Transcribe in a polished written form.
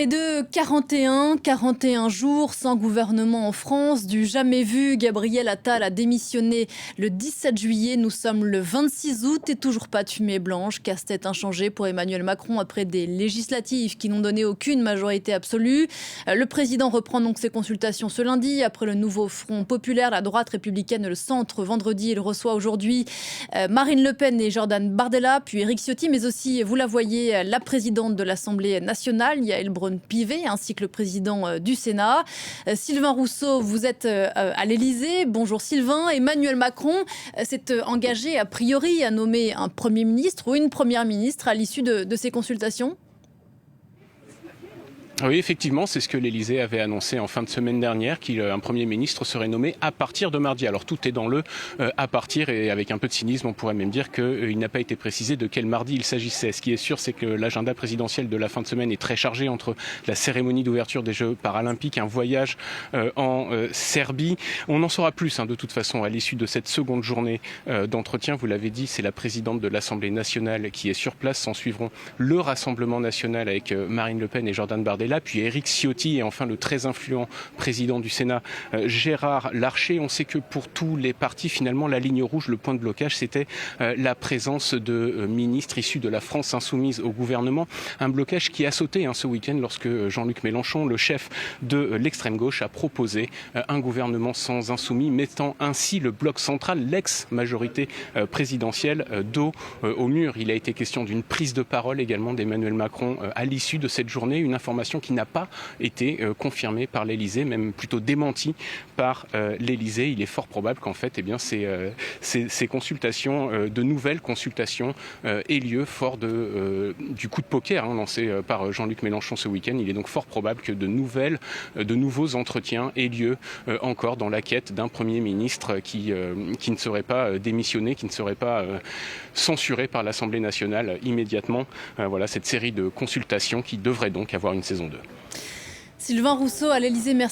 Et de 41 jours sans gouvernement en France, du jamais vu, Gabriel Attal a démissionné le 17 juillet. Nous sommes le 26 août et toujours pas de fumée blanche. Casse-tête inchangé pour Emmanuel Macron après des législatives qui n'ont donné aucune majorité absolue. Le président reprend donc ses consultations ce lundi. Après le nouveau Front populaire, la droite républicaine et le centre, vendredi, il reçoit aujourd'hui Marine Le Pen et Jordan Bardella, puis Éric Ciotti, mais aussi, vous la voyez, la présidente de l'Assemblée nationale, Yaël Braun-Pivet, ainsi que le président du Sénat. Sylvain Rousseau, vous êtes à l'Élysée. Bonjour Sylvain. Emmanuel Macron s'est engagé a priori à nommer un Premier ministre ou une Première ministre à l'issue de ces consultations. Oui, effectivement, c'est ce que l'Élysée avait annoncé en fin de semaine dernière, qu'un Premier ministre serait nommé à partir de mardi. Alors tout est dans le à partir, et avec un peu de cynisme, on pourrait même dire qu'il n'a pas été précisé de quel mardi il s'agissait. Ce qui est sûr, c'est que l'agenda présidentiel de la fin de semaine est très chargé entre la cérémonie d'ouverture des Jeux paralympiques, un voyage en Serbie. On en saura plus de toute façon à l'issue de cette seconde journée d'entretien. Vous l'avez dit, c'est la présidente de l'Assemblée nationale qui est sur place. S'en suivront le Rassemblement national avec Marine Le Pen et Jordan Bardella, puis Éric Ciotti et enfin le très influent président du Sénat, Gérard Larcher. On sait que pour tous les partis, finalement, la ligne rouge, le point de blocage, c'était la présence de ministres issus de la France insoumise au gouvernement. Un blocage qui a sauté ce week-end lorsque Jean-Luc Mélenchon, le chef de l'extrême gauche, a proposé un gouvernement sans insoumis, mettant ainsi le bloc central, l'ex-majorité présidentielle, dos au mur. Il a été question d'une prise de parole également d'Emmanuel Macron à l'issue de cette journée, une information qui n'a pas été confirmée par l'Élysée, même plutôt démentie par l'Élysée. Il est fort probable qu'en fait, ces consultations, de nouvelles consultations, aient lieu fort du coup de poker lancé par Jean-Luc Mélenchon ce week-end. Il est donc fort probable que de nouveaux entretiens aient lieu encore dans la quête d'un Premier ministre qui ne serait pas démissionné, qui ne serait pas censuré par l'Assemblée nationale immédiatement. Voilà cette série de consultations qui devrait donc avoir une saison 2. Sylvain Rousseau à l'Élysée, merci.